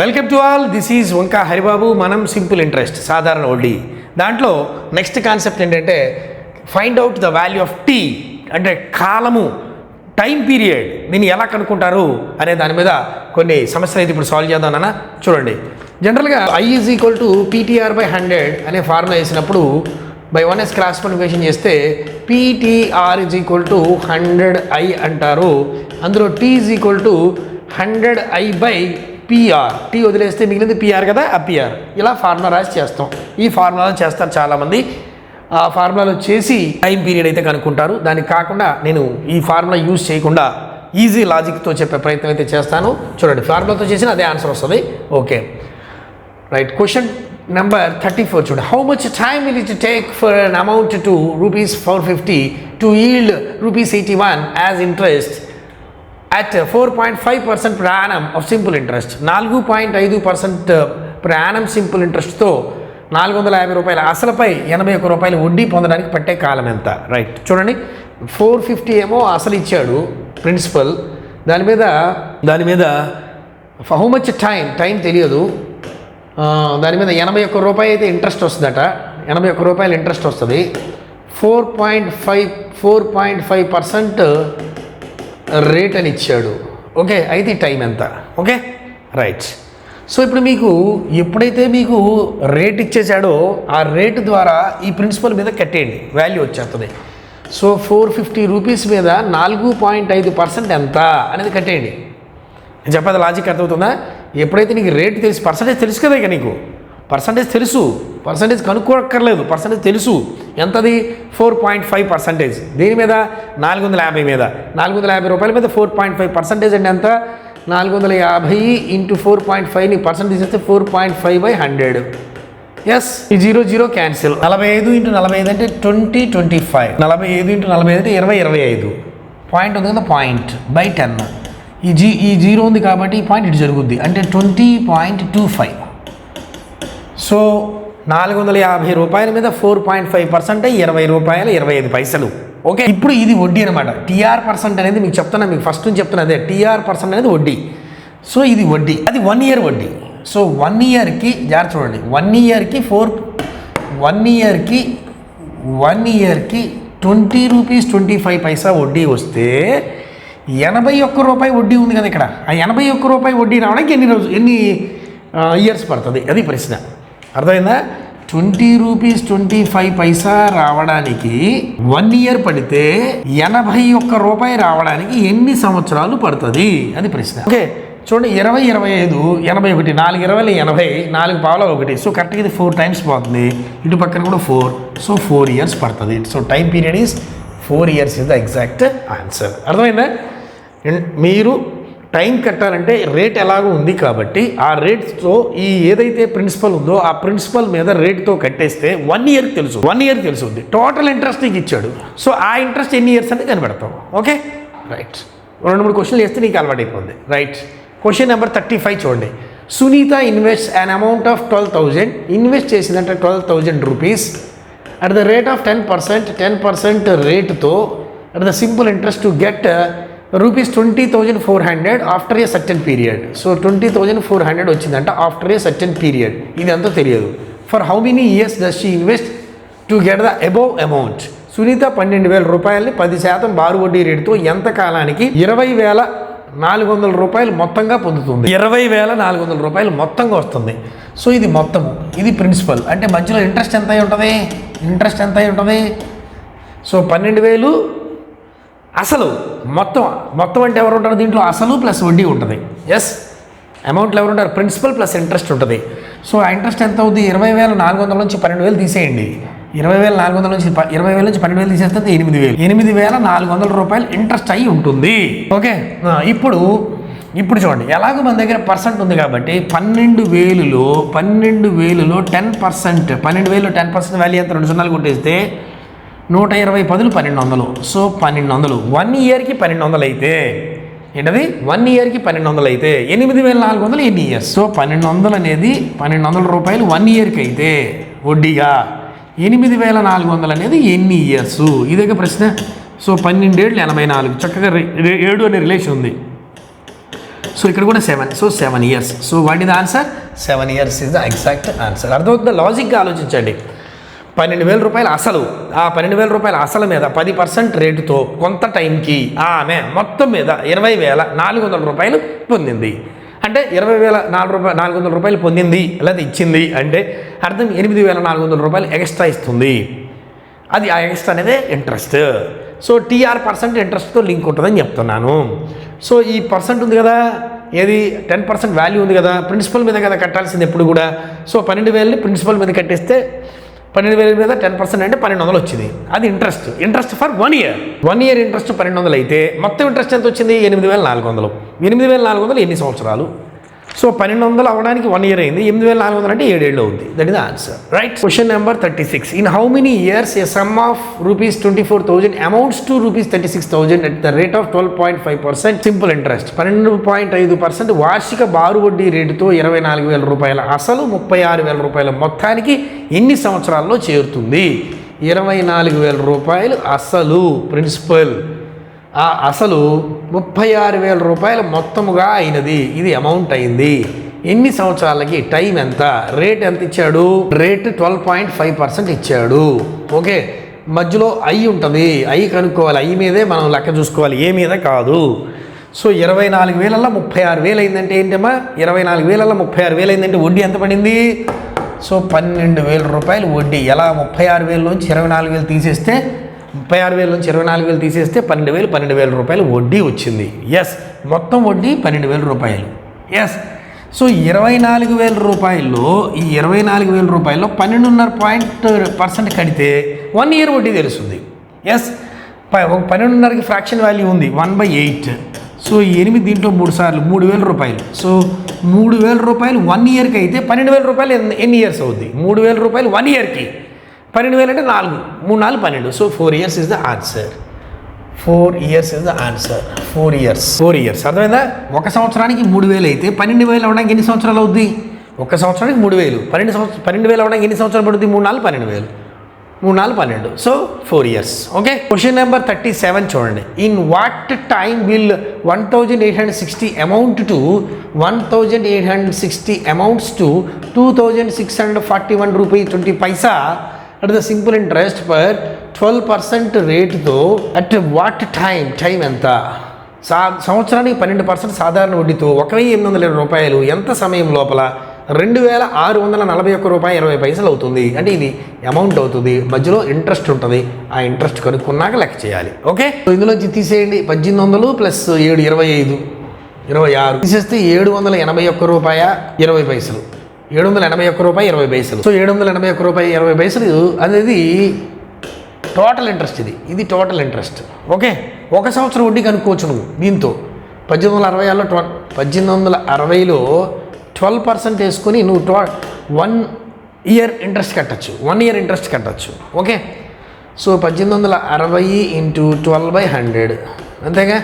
Welcome to all. This is Vanka Haribabu. మనం simple interest, సాధారణ వడ్డీ. దాంట్లో నెక్స్ట్ కాన్సెప్ట్ ఏంటంటే find out the value of t, అంటే కాలము, టైం పీరియడ్. దీన్ని ఎలా కనుక్కుంటారు అనే దాని మీద కొన్ని సమస్యలు అయితే ఇప్పుడు సాల్వ్ చేద్దాం నాన్న. చూడండి, జనరల్గా I = PTR/100 అనే ఫార్ములా వేసినప్పుడు బై 1s క్రాస్ మల్టిప్లికేషన్ చేస్తే PTR = 100I అంటారు. అందులో T = 100I/PR. టీ వదిలేస్తే మిగిలింది PR కదా, ఆ PR. ఇలా ఫార్ములా రాసి చేస్తాం. ఈ ఫార్ములాలో చేస్తారు చాలామంది. ఆ ఫార్ములాలో చేసి టైం పీరియడ్ అయితే కనుక్కుంటారు. దానికి కాకుండా నేను ఈ ఫార్ములా యూజ్ చేయకుండా ఈజీ లాజిక్తో చెప్పే ప్రయత్నం అయితే చేస్తాను. చూడండి, ఫార్ములాతో చేసిన అదే ఆన్సర్ వస్తుంది. Okay, right. క్వశ్చన్ నెంబర్ 34 చూడండి. How much time will it take for an amount to ₹450 to yield ₹81 as interest at 4.5% per annum of simple interest. 4.5% per annum simple interestతో ₹450 అసలుపై ₹81 వడ్డీ పొందడానికి పట్టే కాలం ఎంత? రైట్, చూడండి, 450 ఏమో అసలు ఇచ్చాడు ప్రిన్సిపల్. దాని మీద హౌ మచ్ టైం తెలియదు. దాని మీద ₹81 అయితే ఇంట్రెస్ట్ వస్తుందట. ₹81 ఇంట్రెస్ట్ వస్తుంది. 4.5% రేట్ అని ఇచ్చాడు. ఓకే, అయితే టైం ఎంత? Okay, right. సో ఇప్పుడు మీకు ఎప్పుడైతే మీకు రేట్ ఇచ్చేసాడో ఆ రేటు ద్వారా ఈ ప్రిన్సిపల్ మీద కట్టేయండి, వాల్యూ వచ్చేస్తుంది. సో ₹450 మీద 4.5% ఎంత అనేది కట్టేయండి. నేను చెప్పేది లాజిక్ అర్థమవుతుందా? ఎప్పుడైతే నీకు రేట్ తెలిసి, పర్సంటేజ్ తెలుసు కదా, ఇక నీకు పర్సంటేజ్ తెలుసు, పర్సంటేజ్ కనుక్కోక్కర్లేదు, పర్సంటేజ్ తెలుసు. ఎంతది? 4.5%. దేని మీద? 450 మీద. ₹450 మీద 4.5% అంటే ఎంత? 450 × 4.5 ని పర్సంటేజ్ చేస్తే 4.5/100. ఎస్, ఈ 0 క్యాన్సిల్. 45 × 45 అంటే 20/25. 45 × 45 అంటే 20/25. పాయింట్ ఉంది కదా, .10. ఈ 0 ఉంది కాబట్టి ఈ పాయింట్ ఇటు జరుగుద్ది, అంటే 20.25. సో ₹450 మీద 4.5% ₹20.25. ఓకే, ఇప్పుడు ఇది వడ్డీ అనమాట. TR% అనేది మీకు చెప్తున్నా, మీకు ఫస్ట్ నుంచి చెప్తున్నా అదే. TR% అనేది వడ్డీ. సో ఇది వడ్డీ, అది 1 year వడ్డీ. సో 1 yearకి జాగ్రత్త చూడండి, 1 yearకి ₹20.25 వడ్డీ వస్తే ₹81 వడ్డీ ఉంది కదా ఇక్కడ. ఆ ₹81 వడ్డీ రావడానికి ఎన్ని ఇయర్స్ పడుతుంది? అది ప్రశ్న. అర్థమైందా? ₹20.25 రావడానికి 1 year పడితే ₹81 రావడానికి ఎన్ని సంవత్సరాలు పడుతుంది? అది ప్రశ్న. ఓకే, చూడండి, 20, 25, 81, 4 20, 80, 4 పావులు 1. సో కరెక్ట్గా ఇది 4 times పోతుంది. ఇటు పక్కన కూడా 4. సో 4 years పడుతుంది. So time period is 4 years is the exact answer. అర్థమైందా? మీరు టైం కట్టాలంటే రేట్ ఎలాగో ఉంది కాబట్టి ఆ రేట్తో ఈ ఏదైతే ప్రిన్సిపల్ ఉందో ఆ ప్రిన్సిపల్ మీద రేట్తో కట్టేస్తే 1 year తెలుసు, 1 year తెలుసుద్ది. టోటల్ ఇంట్రెస్ట్ నీకు ఇచ్చాడు. సో ఆ ఇంట్రెస్ట్ ఎన్ని ఇయర్స్ అనేది కనిపెడతాం. Okay, right. 2-3 క్వశ్చన్లు చేస్తే నీకు అలవాటు అయిపోతుంది. రైట్. క్వశ్చన్ నెంబర్ 35 చూడండి. Sunitha invest an amount of 12,000. Invest చేసిందంటే ₹12,000 అట్ ద రేట్ ఆఫ్ 10% రేటుతో at the simple interest to get ₹20,400 after a certain period. So 20,400 వచ్చిందంట ఆఫ్టర్ ఏ సర్టెన్ పీరియడ్. ఇది అంతా తెలియదు. For how many years does she invest to get the above amount? Sunitha ₹12,000 10% బారు వడ్డీ రేటుతో ఎంత కాలానికి ₹20,400 మొత్తంగా పొందుతుంది? ₹20,400 మొత్తంగా వస్తుంది. సో ఇది మొత్తము, ఇది ప్రిన్సిపల్. అంటే మధ్యలో ఇంట్రెస్ట్ ఎంత అయి ఉంటుంది? సో 12,000 అసలు మొత్తం అంటే ఎవరు ఉంటారు దీంట్లో? అసలు ప్లస్ వడ్డీ ఉంటుంది. ఎస్, అమౌంట్లో ఎవరు ఉంటారు? ప్రిన్సిపల్ ప్లస్ ఇంట్రెస్ట్ ఉంటుంది. సో ఆ ఇంట్రెస్ట్ ఎంత అవుతుంది? 20,400 నుంచి 12,000 తీసేయండి. 20,400 నుంచి 12,000 తీసేస్తే 8,000. ₹8,400 ఇంట్రెస్ట్ అయ్యి ఉంటుంది. ఓకే, ఇప్పుడు చూడండి, ఎలాగో మన దగ్గర పర్సెంట్ ఉంది కాబట్టి 12,000లో 10%, 12,000లో 10% వాల్యూ ఎంత? 2 సున్నాలు కొట్టేస్తే 120 10 1200. సో 1200 1 yearకి 1200 అయితే ఏంటది? 1 yearకి 1200 అయితే 8,400 ఎన్ని ఇయర్స్? సో 1200 అనేది ₹1200 1 yearకి అయితే వడ్డీగా 8,400 అనేది ఎన్ని ఇయర్స్? ఇదే ప్రశ్న. సో 12 ఏళ్ళు 84. చక్కగా 7 అనే రిలేషన్ ఉంది. సో ఇక్కడ కూడా 7. So 7 years. So what is the answer? 7 years is the exact answer. అర్థమవుతుందా? లాజిక్గా ఆలోచించండి. 12,000 రూపాయలు అసలు, ఆ 12,000 రూపాయల అసలు మీద 10% రేటుతో కొంత టైంకి ఆమె మొత్తం మీద 20,400 రూపాయలు పొందింది. అంటే 20,400 రూపాయలు పొందింది లేదా ఇచ్చింది అంటే అర్థం 8,400 రూపాయలు ఎక్స్ట్రా ఇస్తుంది. అది ఆ ఎక్స్ట్రా అనేది ఇంట్రెస్ట్. సో టీఆర్ పర్సెంట్ ఇంట్రెస్ట్తో లింక్ ఉంటుందని చెప్తున్నాను. సో ఈ పర్సెంట్ ఉంది కదా, ఏది 10% వాల్యూ ఉంది కదా, ప్రిన్సిపల్ మీద కదా కట్టాల్సింది ఎప్పుడు కూడా. సో 12,000ని ప్రిన్సిపల్ మీద కట్టేస్తే 12,000 మీద 10% అంటే 1,200 వచ్చింది. అది interest for 1 year. 1 year interest 1,200 అయితే మొత్తం ఇంట్రెస్ట్ ఎంత వచ్చింది? 8,400. 8,400 ఎన్ని సంవత్సరాలు? సో 1,200 అవ్వడానికి 1 year అయింది. 8,400 అంటే 7 ఏళ్ళు అవుతుంది. That is the answer. Right. Question number 36. In how many years A some of ₹24,000 amounts to ₹36,000 at the rate of 12.5% simple interest? 12.5% వార్షిక బారు వడ్డీ రేటుతో 24,000 రూపాయల అసలు 36,000 రూపాయల మొత్తానికి ఎన్ని సంవత్సరాల్లో చేరుతుంది? 24,000 రూపాయలు అసలు ప్రిన్సిపల్, ఆ అసలు 36,000 రూపాయలు మొత్తముగా అయినది. ఇది అమౌంట్ అయింది. ఎన్ని సంవత్సరాలకి? టైం ఎంత? రేట్ ఎంత ఇచ్చాడు? రేట్ 12.5% ఇచ్చాడు. ఓకే, మధ్యలో ఐ ఉంటుంది. ఐ కనుక్కోవాలి. ఐ మీదే మనం లెక్క చూసుకోవాలి, ఏ మీద కాదు. సో 24,000 36,000 అయిందంటే ఏంటమ్మా? 24,000 36,000 అయిందంటే వడ్డీ ఎంత పడింది? సో 12,000 రూపాయలు వడ్డీ. ఎలా? 36,000 నుంచి 24,000 తీసేస్తే 36,000 నుంచి 24,000 తీసేస్తే 12,000 రూపాయలు వడ్డీ వచ్చింది. ఎస్, మొత్తం వడ్డీ 12,000 రూపాయలు. ఎస్. సో 24,000 రూపాయల్లో ఈ 24,000 రూపాయల్లో 12.5% కడితే 1 year వడ్డీ తెలుస్తుంది. ఎస్, 12.5కి ఫ్రాక్షన్ వాల్యూ ఉంది 1/8. సో 8 దీంట్లో 3 సార్లు 3,000 రూపాయలు. సో 3,000 రూపాయలు 1 yearకి అయితే 12,000 రూపాయలు ఎన్ని ఇయర్స్ అవుద్ది? 3,000 రూపాయలు 1 yearకి. 12,000 అంటే 4, 3 4 12. So 4 years is the answer. 4 years is the answer. 4 years. అర్థమైందా? ఒక సంవత్సరానికి 3,000 అయితే 12,000 అవ్వడానికి ఎన్ని సంవత్సరాలు అవుద్ది? ఒక సంవత్సరానికి 3,000. 12,000 అవ్వడానికి ఎన్ని సంవత్సరాలు పడుతుంది? 3 4 12,000. 3 4 12. So 4 years. Okay. Question number 37 చూడండి. In what time will 1,860 amount to 1,860 amounts to 2,641 rupee 20 Paisa at the simple interest per 12% రేటుతో అట్ వాట్ టైం ఎంత? సంవత్సరానికి 12% సాధారణ వడ్డీతో 1,820 రూపాయలు ఎంత సమయం లోపల 2,641 రూపాయలు 20 పైసలు అవుతుంది. అంటే ఇది అమౌంట్ అవుతుంది, మధ్యలో ఇంట్రెస్ట్ ఉంటుంది. ఆ ఇంట్రెస్ట్ కనుక్కున్నాక లెక్క చేయాలి. ఓకే. సో ఇందులోంచి తీసేయండి. 1800 ప్లస్ 7 25 26 తీసేస్తే 781 రూపాయ 20 పైసలు. 781 రూపాయ 20 పైసలు. సో 781 రూపాయ 20 పైసలు అనేది టోటల్ ఇంట్రెస్ట్. ఇది టోటల్ ఇంట్రెస్ట్. ఓకే. ఒక సంవత్సరం వడ్డీ కనుక్కోవచ్చు నువ్వు దీంతో. 1860లో 12% వేసుకొని నువ్వు 1 year ఇంట్రెస్ట్ కట్టచ్చు. 1 year ఇంట్రెస్ట్ కట్టచ్చు. ఓకే. సో 1860 ఇంటూ 12/100 అంతేగా.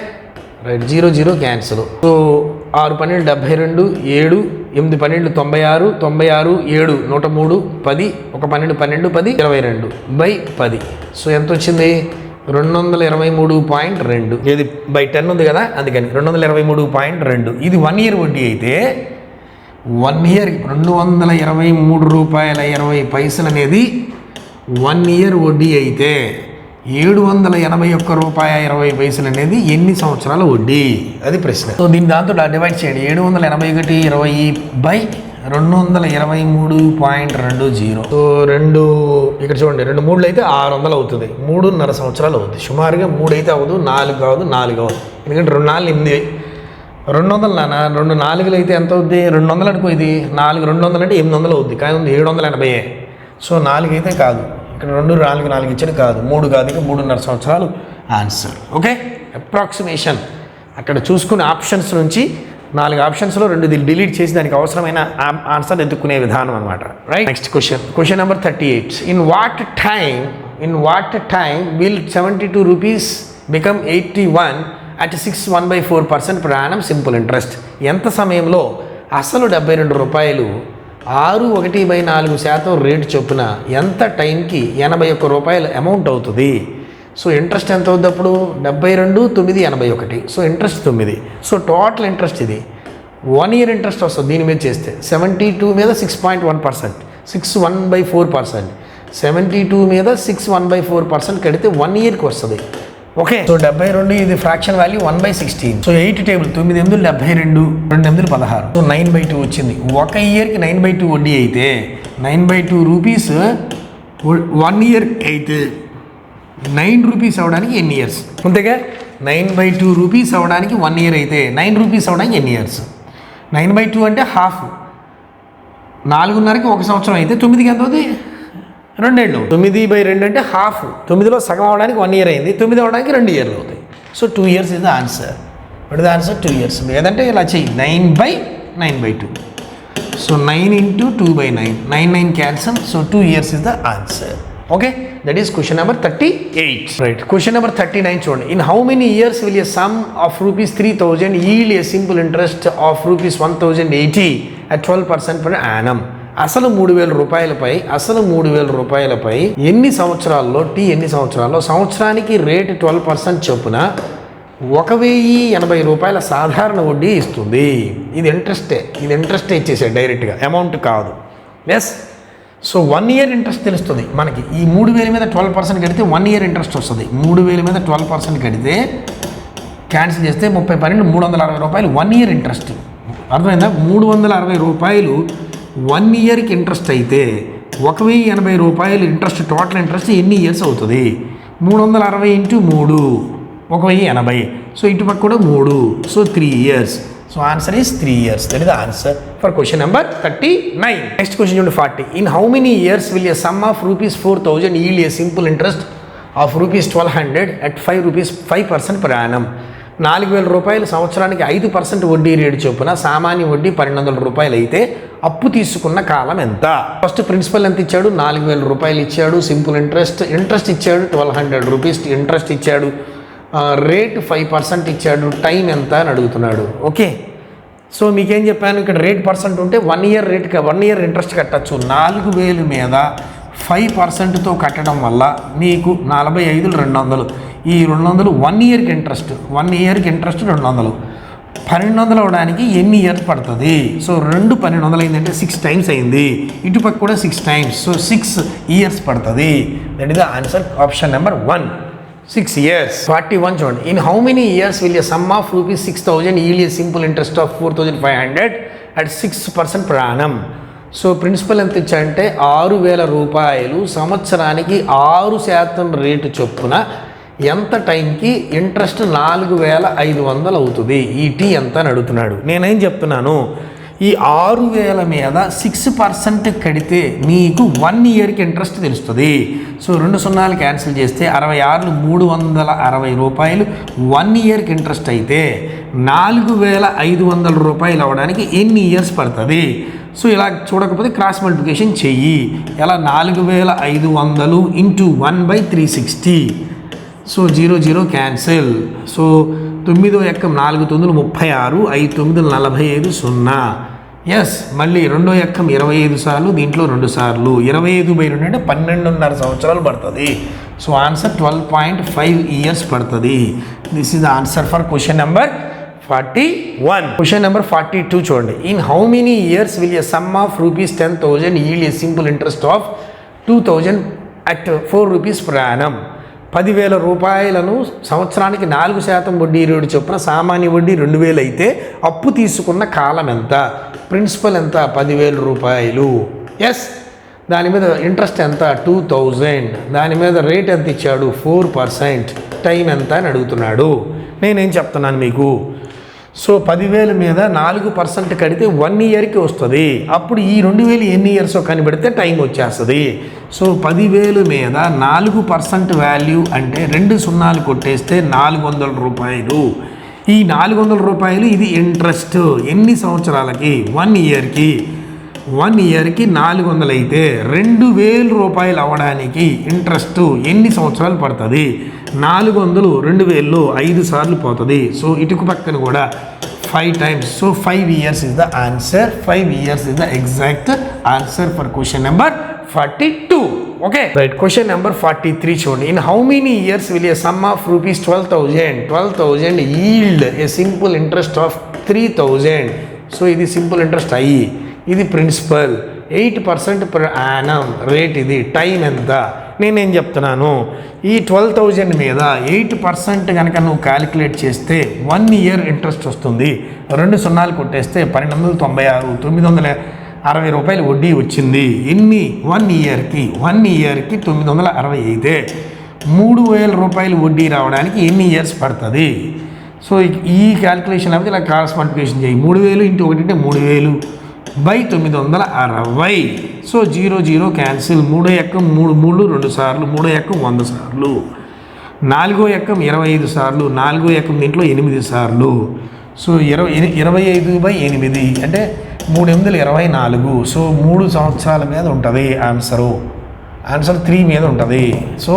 Right. 0 0 cancel. So 6 12 72 7 8 12 96 96 7 103 10 1 12 12 10 22 by 10. So ఎంత వచ్చింది? 223.2. ఇది బై 10 ఉంది కదా, అందుకని 223.2. ఇది 1 year వడ్డీ అయితే 1 year 223 రూపాయల 20 పైసలు అనేది 1 year వడ్డీ అయితే 781 రూపాయ 20 పైసలు అనేది ఎన్ని సంవత్సరాల వడ్డీ? అది ప్రశ్న. సో దీన్ని దాంతో డివైడ్ చేయండి. 781 20 బై 223.20. సో ఇక్కడ చూడండి, 2 3 అయితే 600 అవుతుంది. 3.5 సంవత్సరాలు అవుతుంది. సుమారుగా 3 అయితే అవ్వదు, 4 కావదు, 4 అవ్వదు. ఎందుకంటే 2 4 8 200 నాన్న. 2 4 అయితే ఎంత అవుద్ది? 200 అనుకో. ఇది 4 200 అంటే 800 అవుద్ది. కానీ 780. సో 4 అయితే కాదు. ఇక్కడ 2 4 4 ఇచ్చిన కాదు, 3 కాదు, ఇక 3.5 సంవత్సరాలు ఆన్సర్. ఓకే. అప్రాక్సిమేషన్ అక్కడ చూసుకునే ఆప్షన్స్ నుంచి 4 ఆప్షన్స్లో 2 డిలీట్ చేసి దానికి అవసరమైన ఆన్సర్ ఎత్తుక్కునే విధానం అనమాట. Right. Next question number 38. In what time will 72 rupees become 81 at 6.1/4% per annum simple interest? ఎంత సమయంలో అసలు 72 రూపాయలు 6.1/4% రేటు చొప్పున ఎంత టైంకి 81 రూపాయలు అమౌంట్ అవుతుంది? సో ఇంట్రెస్ట్ ఎంత అవుతుంది అప్పుడు? 72 9 81. So interest 9. So total interest ఇది 1 year ఇంట్రెస్ట్ వస్తుంది దీని మీద చేస్తే 72 మీద 6.1%, 6.1/4%, 72 మీద 6.1/4% కడితే 1 yearకి వస్తుంది. ఓకే, సో 72 ఇది fraction value 1/16. So 8 table 9 8 72, 2 8 16, so 9/2 వచ్చింది. 1 yearకి 9/2 వడ్డీ అయితే 9/2 రూపీస్ 1 year అయితే 9 రూపీస్ అవడానికి ఎన్ని ఇయర్స్? అంతేగా, 9/2 రూపీస్ అవడానికి 1 year అయితే 9 రూపీస్ అవడానికి ఎన్ని ఇయర్స్? 9/2 అంటే హాఫ్, 4.5కి 1 సంవత్సరం అయితే 9కి ఎంత అవుతుంది? 2 ఏళ్ళు. 9/2 అంటే హాఫ్, 9లో సగం అవడానికి 1 year అయింది, 9 అవడానికి 2 years అవుతాయి. So 2 years is the answer. What is the answer? 2 years. లేదంటే ఇలా చెయ్యి, 9/9/2. So 9 into 2/9, 9 cancel. So 2 years is the answer. Okay, that is question number 38. Right, question number 39 చూడండి. In how many years will a sum of ₹3,000 yield a simple interest of ₹1,080 at 12% per annum? అసలు 3,000 రూపాయలపై ఎన్ని సంవత్సరాల్లో సంవత్సరానికి rate 12% చొప్పున ₹1,080 సాధారణ వడ్డీ ఇస్తుంది. ఇది ఇంట్రెస్టే ఇచ్చేసాడు డైరెక్ట్గా, అమౌంట్ కాదు. ఎస్, సో 1 year ఇంట్రెస్ట్ తెలుస్తుంది మనకి. ఈ 3,000 మీద 12% కడితే 1 year ఇంట్రెస్ట్ వస్తుంది. 3,000 మీద 12% కడితే క్యాన్సిల్ చేస్తే 30 12 ₹360 1 year ఇంట్రెస్ట్. అర్థమైందా? ₹360 1 yearకి ఇంట్రెస్ట్ అయితే ₹1,080 ఇంట్రెస్ట్, టోటల్ ఇంట్రెస్ట్ ఎన్ని ఇయర్స్ అవుతుంది? 360 into 3 1,080. సో ఇటుపక్క కూడా 3, so 3 years. So answer is 3 years. That is the answer for question number 39. Next question చూడండి 40. In how many years will a sum of ₹4,000 yield a simple interest of ₹1,200 at 5% per annum? 4,000 రూపాయలు సంవత్సరానికి 5% వడ్డీ rate చొప్పున సామాన్య వడ్డీ ₹1,200 అయితే అప్పు తీసుకున్న కాలం ఎంత? ఫస్ట్ ప్రిన్సిపల్ ఎంత ఇచ్చాడు? 4,000 రూపాయలు ఇచ్చాడు. సింపుల్ ఇంట్రెస్ట్ ఇచ్చాడు, ₹1,200 ఇంట్రెస్ట్ ఇచ్చాడు, రేట్ 5% ఇచ్చాడు. టైం ఎంత అని అడుగుతున్నాడు. ఓకే, సో మీకేం చెప్పాను, ఇక్కడ రేట్ పర్సెంట్ ఉంటే 1 year రేట్కి 1 year ఇంట్రెస్ట్ కట్టచ్చు. 4,000 మీద 5%తో కట్టడం వల్ల మీకు 45 200. ఈ 200 1 yearకి ఇంట్రెస్ట్, 200. 1,200 అవడానికి ఎన్ని ఇయర్స్ పడుతుంది? సో 1,200 అయిందంటే 6 times అయింది. ఇటుపక్క కూడా 6 times, సో 6 years పడుతుంది. That is the answer, option number 1, 6 years. 41 చూడండి. In how many years will a sum of ₹6,000 yield a simple interest of 4,500 at 6% per annum? So principal ఎంత ఇచ్చాడంటే ₹6,000 సంవత్సరానికి 6% రేటు చొప్పున ఎంత టైంకి ఇంట్రెస్ట్ 4,500 అవుతుంది. ఈ టీ ఎంత అని అడుగుతున్నాడు. నేనేం చెప్తున్నాను, ఈ 6,000 మీద 6% కడితే మీకు 1 yearకి ఇంట్రెస్ట్ తెలుస్తుంది. సో 2 సున్నాలు క్యాన్సిల్ చేస్తే 66 ₹360 1 yearకి ఇంట్రెస్ట్ అయితే ₹4,500 అవ్వడానికి ఎన్ని ఇయర్స్ పడుతుంది? సో ఇలా చూడకపోతే క్రాస్ మల్టిప్లికేషన్ చెయ్యి. ఎలా? 4,500 into 1/360. So 0 0 cancel. సో 9 ఎక్కం 4 9 36, 5 9 45 0. ఎస్, మళ్ళీ 2 ఎక్కం 25 సార్లు, దీంట్లో 2 సార్లు. 25/2 అంటే 12.5 సంవత్సరాలు పడుతుంది. సో ఆన్సర్ 12.5 years పడుతుంది. This is the answer for question number 41. Question number 42 చూడండి. In how many years will a sum of ₹10,000 yield a simple interest of 2,000 at 4 rupees per annum? 10,000 రూపాయలను సంవత్సరానికి 4% వడ్డీ రేటు చొప్పున సామాన్య వడ్డీ 2,000 అయితే అప్పు తీసుకున్న కాలం ఎంత? ప్రిన్సిపల్ ఎంత? 10,000 రూపాయలు. ఎస్, దాని మీద ఇంట్రెస్ట్ ఎంత? 2,000. దాని మీద రేట్ ఎంత ఇచ్చాడు? 4%. టైం ఎంత అని అడుగుతున్నాడు. నేనేం చెప్తున్నాను మీకు, సో 10,000 మీద 4% కడితే 1 yearకి వస్తుంది. అప్పుడు ఈ 2,000 ఎన్ని ఇయర్స్ కనిపెడితే టైం వచ్చేస్తుంది. సో 10,000 మీద 4% వాల్యూ అంటే 2 సున్నాలు కొట్టేస్తే ₹400. ఈ ₹400 ఇది ఇంట్రెస్ట్ ఎన్ని సంవత్సరాలకి? 1 yearకి. 1 yearకి 400 అయితే ₹2,000 అవ్వడానికి ఇంట్రెస్ట్ ఎన్ని సంవత్సరాలు పడుతుంది? 400 2,000 5 సార్లు పోతుంది. సో ఇటుకు పక్కన కూడా 5 times. So 5 years is the answer. 5 years is the exact answer for question number 42. Okay, right. Question number 43 చూడండి. In how many years will a sum of ₹12,000 yield a simple interest of 3,000 so ఇది simple interest I, ఇది principal 8% per annum rate. ఇది time ఎంత నేనేం చెప్తున్నాను, ఈ 12,000 మీద 8% కనుక నువ్వు క్యాలిక్యులేట్ చేస్తే 1 ఇయర్ ఇంట్రెస్ట్ వస్తుంది. 2 సున్నాలు కొట్టేస్తే 1296, 960 రూపాయలు వడ్డీ వచ్చింది. ఎన్ని 1 ఇయర్కి 960 అయితే 3000 రూపాయలు వడ్డీ రావడానికి ఎన్ని ఇయర్స్ పడుతుంది? సో ఈ క్యాలిక్యులేషన్ అనేది ఇలా క్రాస్ మల్టిప్లికేషన్ చేయి. 3000 ఇంటూ 1 అంటే 3000 బై 960. So 0 0 cancel. 3 ఎక్కం 3 3 2 సార్లు, 3 ఎక్కం 100 సార్లు, 4 ఎక్కం 25 సార్లు, 4 ఎక్కం దీంట్లో 8 సార్లు. సో 25 బై 8 అంటే 3 8 24. సో 3 సంవత్సరాల మీద ఉంటుంది ఆన్సర్ 3 మీద ఉంటుంది. సో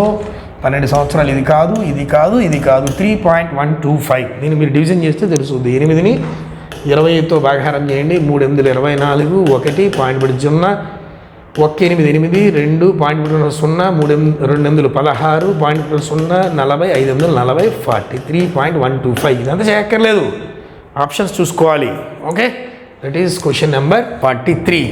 12 సంవత్సరాలు. ఇది కాదు, ఇది కాదు, ఇది కాదు. 3.125. దీన్ని మీరు డివిజన్ చేస్తే తెలుస్తుంది. 8ని 25తో భాగాహారం చేయండి. 3 8 24, 1 పాయింట్ పెట్టి 0, 1 8 8, 2 పాయింట్ పెట్టి 0, 3 2 16, పాయింట్ పెట్టి 0, 40, 5 40, 43.125. ఇదంతా చేయక్కర్లేదు, ఆప్షన్స్ చూసుకోవాలి. Okay, that is question number 43.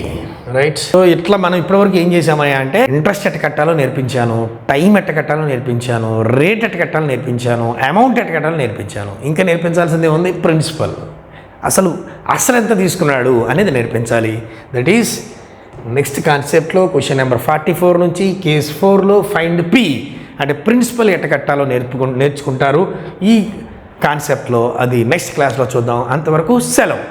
Right. So ఇట్లా మనం ఇప్పటివరకు ఏం చేసామయ్యా అంటే ఇంట్రెస్ట్ ఎట్ట కట్టాలో నేర్పించాను, టైం ఎట్ట కట్టాలో నేర్పించాను, రేట్ ఎట్ట కట్టాలో నేర్పించాను, అమౌంట్ ఎట్ట కట్టాలో నేర్పించాను. ఇంకా నేర్పించాల్సిందే ఉంది ప్రిన్సిపల్. అసలు ఎంత తీసుకున్నాడు అనేది నేర్పించాలి. దట్ ఈస్ నెక్స్ట్ కాన్సెప్ట్లో క్వశ్చన్ నెంబర్ 44 నుంచి కేస్ 4లో ఫైండ్ పి అంటే ప్రిన్సిపల్ ఎట్ట కట్టాలో నేర్చుకుంటారు ఈ కాన్సెప్ట్లో. అది నెక్స్ట్ క్లాస్లో చూద్దాం. అంతవరకు సెలవు.